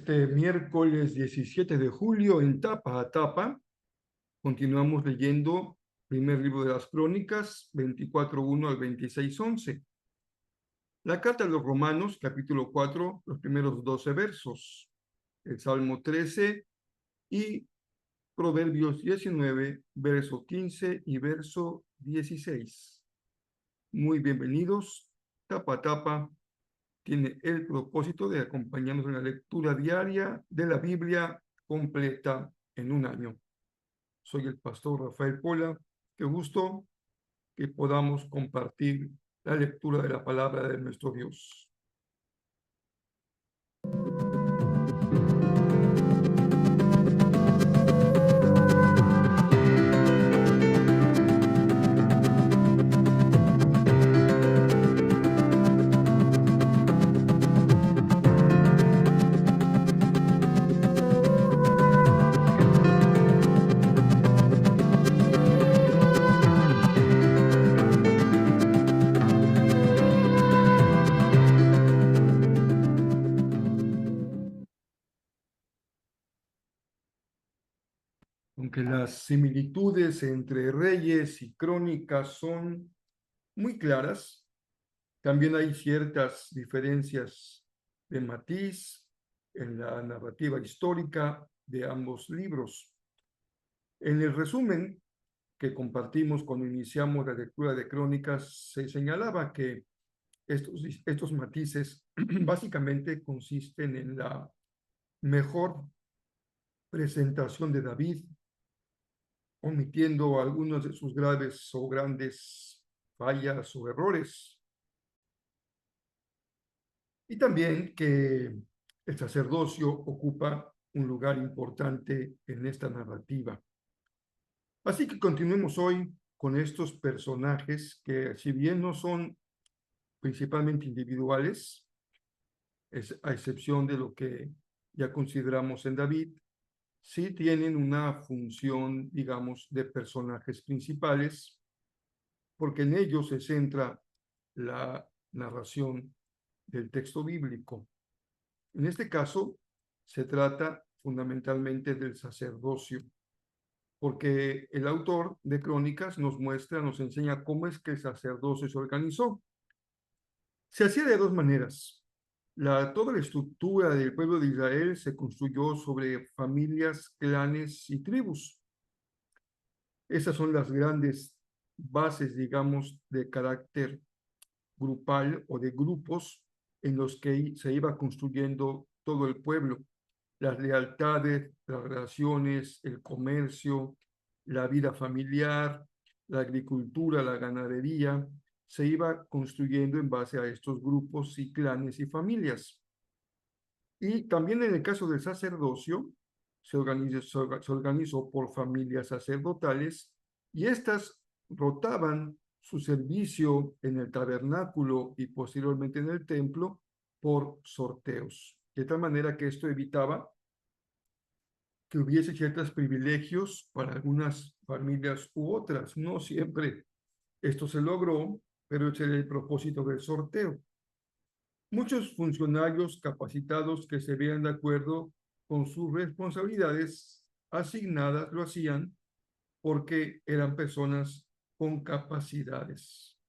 Este miércoles 17 de julio, en Tapa a Tapa, continuamos leyendo primer libro de las Crónicas, 24:1 al 26:11. La carta de los Romanos, capítulo 4, los primeros 12 versos. El Salmo 13 y Proverbios 19, verso 15 y verso 16. Muy bienvenidos. Tapa a Tapa tiene el propósito de acompañarnos en la lectura diaria de la Biblia completa en un año. Soy el pastor Rafael Pola. Qué gusto que podamos compartir la lectura de la palabra de nuestro Dios. Aunque las similitudes entre Reyes y Crónicas son muy claras, también hay ciertas diferencias de matiz en la narrativa histórica de ambos libros. En el resumen que compartimos cuando iniciamos la lectura de Crónicas, se señalaba que estos matices básicamente consisten en la mejor presentación de David, omitiendo algunos de sus graves o grandes fallas o errores. Y también que el sacerdocio ocupa un lugar importante en esta narrativa. Así que continuemos hoy con estos personajes que, si bien no son principalmente individuales, a excepción de lo que ya consideramos en David, sí tienen una función, digamos, de personajes principales, porque en ellos se centra la narración del texto bíblico. En este caso, se trata fundamentalmente del sacerdocio, porque el autor de Crónicas nos muestra, nos enseña cómo es que el sacerdocio se organizó. Se hacía de dos maneras. Toda la estructura del pueblo de Israel se construyó sobre familias, clanes y tribus. Esas son las grandes bases, digamos, de carácter grupal o de grupos en los que se iba construyendo todo el pueblo. Las lealtades, las relaciones, el comercio, la vida familiar, la agricultura, la ganadería, se iba construyendo en base a estos grupos y clanes y familias. Y también en el caso del sacerdocio, se organizó por familias sacerdotales y estas rotaban su servicio en el tabernáculo y posteriormente en el templo por sorteos. De tal manera que esto evitaba que hubiese ciertos privilegios para algunas familias u otras. No siempre esto se logró, pero ese era el propósito del sorteo. Muchos funcionarios capacitados que se vean de acuerdo con sus responsabilidades asignadas lo hacían porque eran personas con capacidades.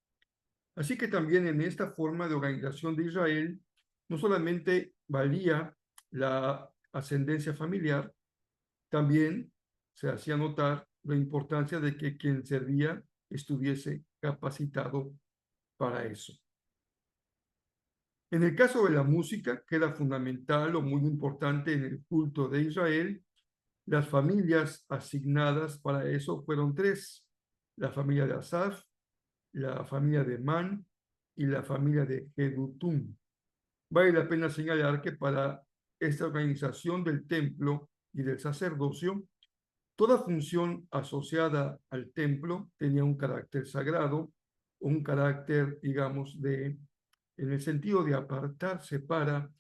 Así que también en esta forma de organización de Israel no solamente valía la ascendencia familiar, también se hacía notar la importancia de que quien servía estuviese capacitado para eso. En el caso de la música, que era fundamental o muy importante en el culto de Israel, las familias asignadas para eso fueron tres: la familia de Asaf, la familia de Man y la familia de Jedutum. Vale la pena señalar que para esta organización del templo y del sacerdocio, toda función asociada al templo tenía un carácter sagrado, un carácter, digamos, en el sentido de apartarse para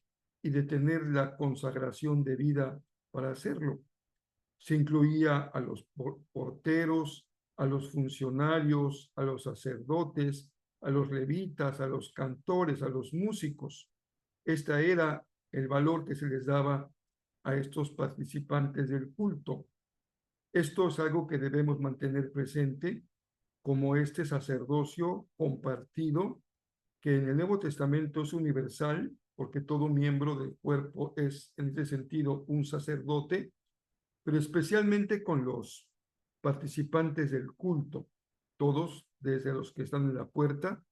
y de tener la consagración de vida para hacerlo. Se incluía a los porteros, a los funcionarios, a los sacerdotes, a los levitas, a los cantores, a los músicos. Este era el valor que se les daba a estos participantes del culto. Esto es algo que debemos mantener presente como este sacerdocio compartido, que en el Nuevo Testamento es universal, porque todo miembro del cuerpo es, en ese sentido, un sacerdote, pero especialmente con los participantes del culto. Todos, desde los que están en la puerta,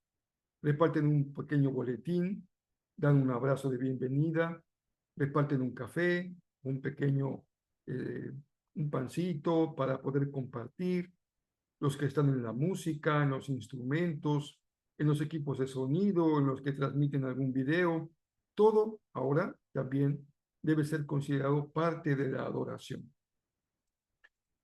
reparten un pequeño boletín, dan un abrazo de bienvenida, reparten un café, un pequeño, un pancito para poder compartir. Los que están en la música, en los instrumentos, en los equipos de sonido, en los que transmiten algún video, todo ahora también debe ser considerado parte de la adoración.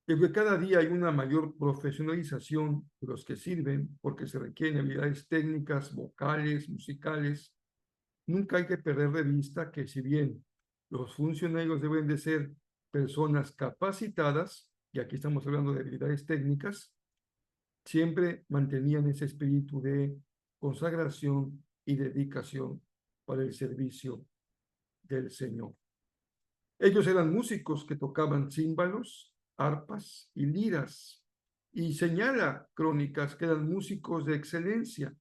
Que cada día hay una mayor profesionalización de los que sirven, porque se requieren habilidades técnicas, vocales, musicales. Nunca hay que perder de vista que si bien los funcionarios deben de ser personas capacitadas, y aquí estamos hablando de habilidades técnicas, siempre mantenían ese espíritu de consagración y dedicación para el servicio del Señor. Ellos eran músicos que tocaban címbalos, arpas y liras, y señala Crónicas que eran músicos de excelencia,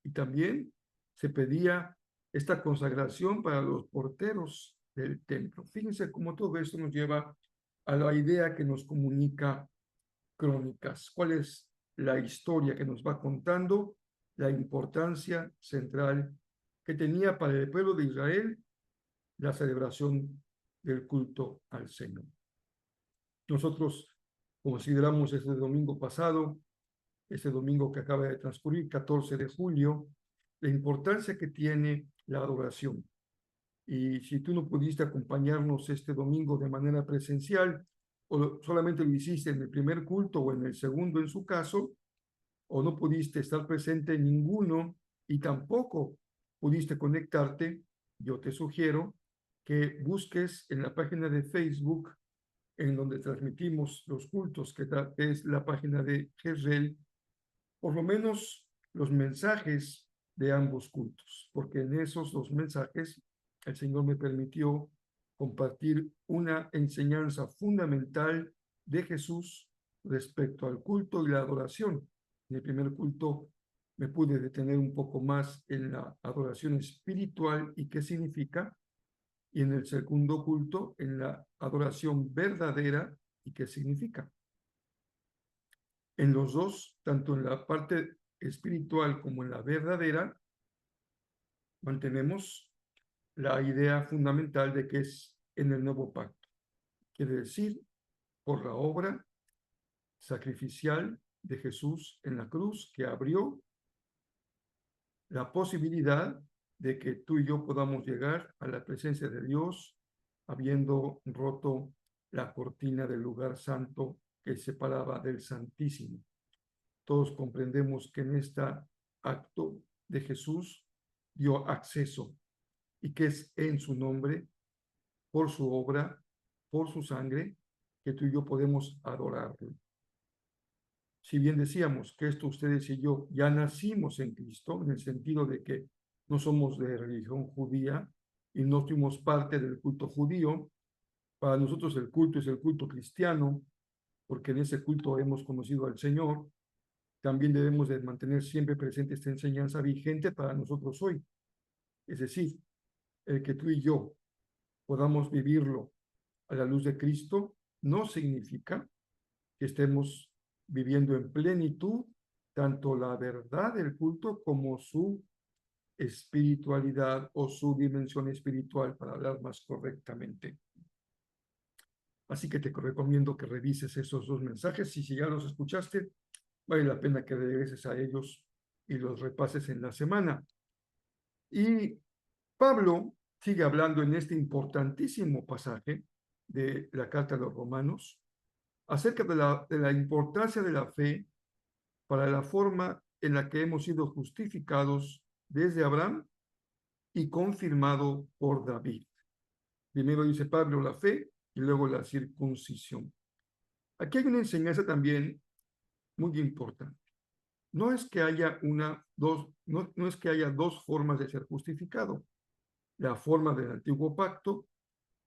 y también se pedía esta consagración para los porteros del templo. Fíjense cómo todo esto nos lleva a la idea que nos comunica Crónicas. ¿Cuál es la historia que nos va contando? La importancia central que tenía para el pueblo de Israel la celebración del culto al Señor. Nosotros consideramos este domingo pasado, este domingo que acaba de transcurrir, 14 de julio, la importancia que tiene la adoración. Y si tú no pudiste acompañarnos este domingo de manera presencial, o solamente lo hiciste en el primer culto o en el segundo en su caso, o no pudiste estar presente en ninguno y tampoco pudiste conectarte, yo te sugiero que busques en la página de Facebook, en donde transmitimos los cultos, que es la página de Jezreel, por lo menos los mensajes de ambos cultos, porque en esos dos mensajes el Señor me permitió compartir una enseñanza fundamental de Jesús respecto al culto y la adoración. En el primer culto me pude detener un poco más en la adoración espiritual y qué significa, y en el segundo culto en la adoración verdadera y qué significa. En los dos, tanto en la parte espiritual como en la verdadera, mantenemos la idea fundamental de que es en el nuevo pacto. Quiere decir, por la obra sacrificial de Jesús en la cruz, que abrió la posibilidad de que tú y yo podamos llegar a la presencia de Dios, habiendo roto la cortina del lugar santo que separaba del Santísimo. Todos comprendemos que en este acto de Jesús dio acceso y que es en su nombre, por su obra, por su sangre, que tú y yo podemos adorarlo. Si bien decíamos que esto ustedes y yo ya nacimos en Cristo, en el sentido de que no somos de religión judía y no fuimos parte del culto judío, para nosotros el culto es el culto cristiano, porque en ese culto hemos conocido al Señor. También debemos de mantener siempre presente esta enseñanza vigente para nosotros hoy. Es decir, el que tú y yo podamos vivirlo a la luz de Cristo no significa que estemos viviendo en plenitud tanto la verdad del culto como su espiritualidad o su dimensión espiritual, para hablar más correctamente. Así que te recomiendo que revises esos dos mensajes y si ya los escuchaste, vale la pena que regreses a ellos y los repases en la semana. Y Pablo sigue hablando en este importantísimo pasaje de la carta a los Romanos acerca de la importancia de la fe para la forma en la que hemos sido justificados desde Abraham y confirmado por David. Primero dice Pablo la fe y luego la circuncisión. Aquí hay una enseñanza también muy importante. No es que haya no es que haya dos formas de ser justificado. La forma del antiguo pacto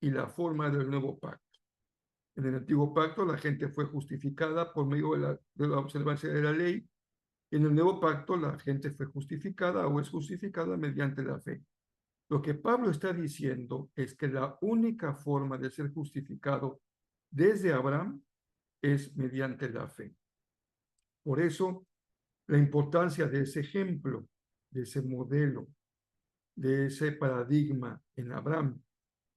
y la forma del nuevo pacto. En el antiguo pacto la gente fue justificada por medio de la observancia de la ley. En el nuevo pacto la gente fue justificada o es justificada mediante la fe. Lo que Pablo está diciendo es que la única forma de ser justificado desde Abraham es mediante la fe. Por eso, la importancia de ese ejemplo, de ese modelo, de ese paradigma en Abraham,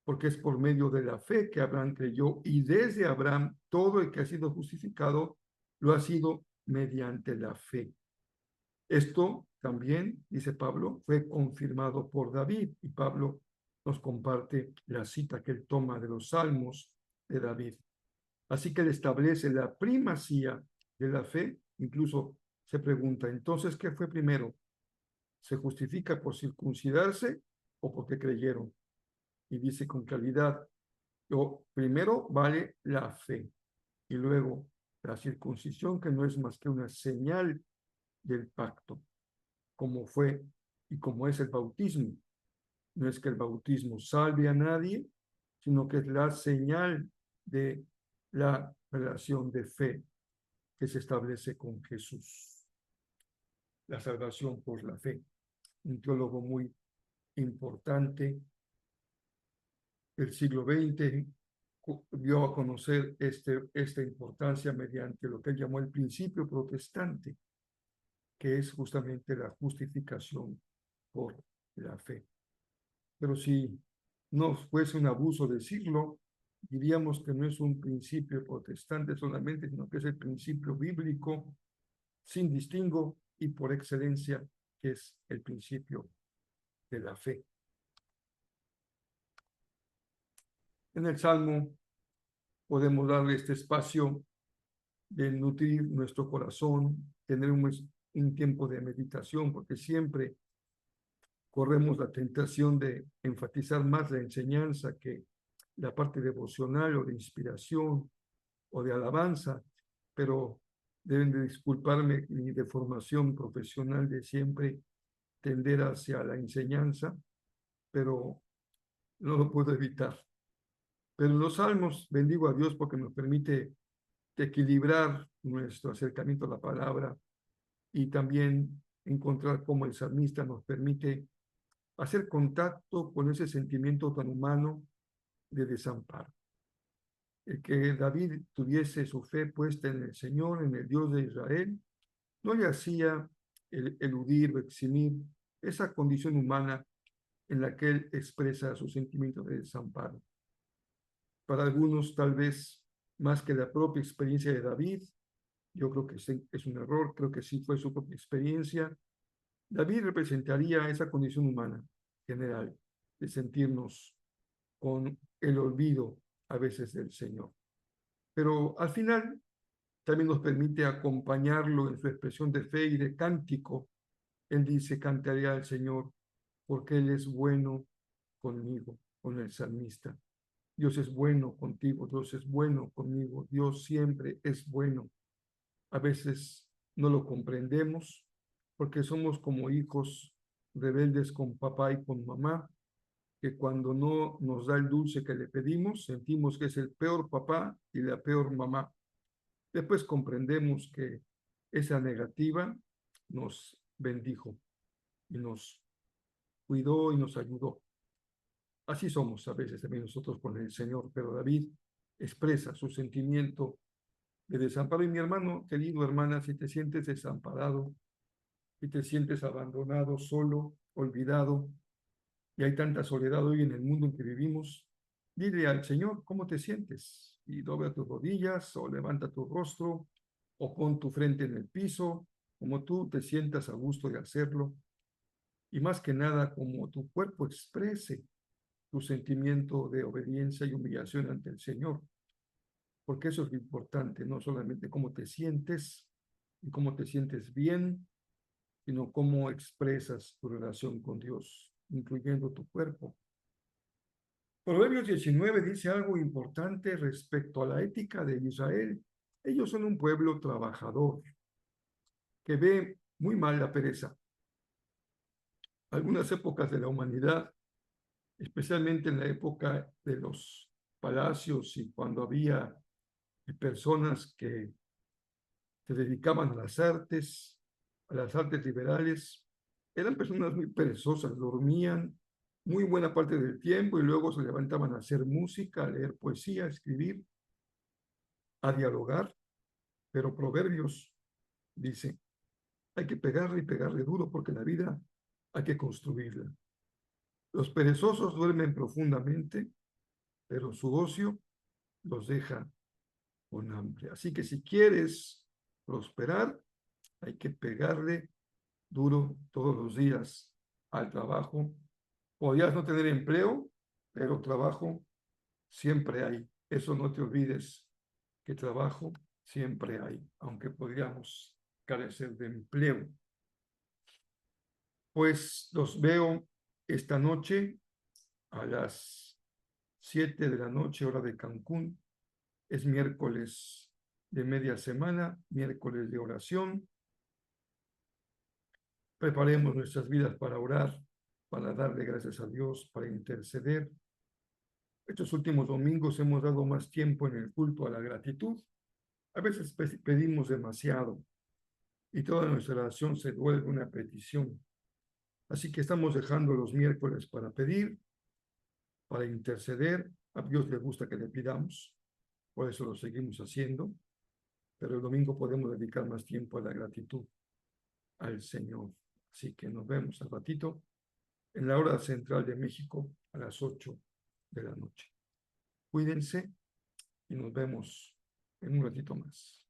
porque es por medio de la fe que Abraham creyó y desde Abraham todo el que ha sido justificado lo ha sido mediante la fe. Esto también, dice Pablo, fue confirmado por David y Pablo nos comparte la cita que él toma de los Salmos de David. Así que él establece la primacía de la fe, incluso se pregunta, entonces, ¿qué fue primero? ¿Se justifica por circuncidarse o porque creyeron? Y dice con claridad, primero vale la fe y luego la circuncisión, que no es más que una señal del pacto, como fue y como es el bautismo. No es que el bautismo salve a nadie, sino que es la señal de la relación de fe que se establece con Jesús. La salvación por la fe. Un teólogo muy importante del siglo XX dio a conocer esta importancia mediante lo que él llamó el principio protestante, que es justamente la justificación por la fe. Pero si no fuese un abuso decirlo, diríamos que no es un principio protestante solamente, sino que es el principio bíblico sin distingo y por excelencia, que es el principio de la fe. En el Salmo podemos darle este espacio de nutrir nuestro corazón, tener un tiempo de meditación, porque siempre corremos la tentación de enfatizar más la enseñanza que la parte devocional o de inspiración o de alabanza, pero deben de disculparme mi deformación profesional de siempre tender hacia la enseñanza, pero no lo puedo evitar. Pero en los salmos bendigo a Dios porque nos permite equilibrar nuestro acercamiento a la palabra y también encontrar cómo el salmista nos permite hacer contacto con ese sentimiento tan humano de desamparo. El que David tuviese su fe puesta en el Señor, en el Dios de Israel, no le hacía eludir o eximir esa condición humana en la que él expresa su sentimiento de desamparo. Para algunos, tal vez más que la propia experiencia de David, yo creo que es un error, creo que sí fue su propia experiencia. David representaría esa condición humana general de sentirnos con el olvido a veces del Señor. Pero al final también nos permite acompañarlo en su expresión de fe y de cántico. Él dice, cantaré al Señor porque Él es bueno conmigo, con el salmista. Dios es bueno contigo, Dios es bueno conmigo, Dios siempre es bueno. A veces no lo comprendemos porque somos como hijos rebeldes con papá y con mamá, que cuando no nos da el dulce que le pedimos, sentimos que es el peor papá y la peor mamá. Después comprendemos que esa negativa nos bendijo y nos cuidó y nos ayudó. Así somos a veces también nosotros con el Señor, pero David expresa su sentimiento de desamparo. Y mi hermano, querido hermana, si te sientes desamparado, si te sientes abandonado, solo, olvidado, y hay tanta soledad hoy en el mundo en que vivimos, dile al Señor cómo te sientes y dobla tus rodillas o levanta tu rostro o pon tu frente en el piso, como tú te sientas a gusto de hacerlo, y más que nada como tu cuerpo exprese tu sentimiento de obediencia y humillación ante el Señor, porque eso es lo importante, no solamente cómo te sientes y cómo te sientes bien, sino cómo expresas tu relación con Dios, incluyendo tu cuerpo. Proverbios 19 dice algo importante respecto a la ética de Israel. Ellos son un pueblo trabajador que ve muy mal la pereza. Algunas épocas de la humanidad especialmente en la época de los palacios y cuando había personas que se dedicaban a las artes liberales, eran personas muy perezosas, dormían muy buena parte del tiempo y luego se levantaban a hacer música, a leer poesía, a escribir, a dialogar, pero Proverbios dice, hay que pegarle y pegarle duro porque la vida hay que construirla. Los perezosos duermen profundamente, pero su ocio los deja con hambre. Así que si quieres prosperar, hay que pegarle duro todos los días al trabajo. Podrías no tener empleo, pero trabajo siempre hay. Eso no te olvides, que trabajo siempre hay, aunque podríamos carecer de empleo. Pues los veo esta noche a las 7 de la noche, hora de Cancún. Es miércoles de media semana, miércoles de oración. Preparemos nuestras vidas para orar, para darle gracias a Dios, para interceder. Estos últimos domingos hemos dado más tiempo en el culto a la gratitud. A veces pedimos demasiado y toda nuestra oración se vuelve una petición. Así que estamos dejando los miércoles para pedir, para interceder. A Dios le gusta que le pidamos, por eso lo seguimos haciendo. Pero el domingo podemos dedicar más tiempo a la gratitud al Señor. Así que nos vemos al ratito en la hora central de México a las 8 de la noche. Cuídense y nos vemos en un ratito más.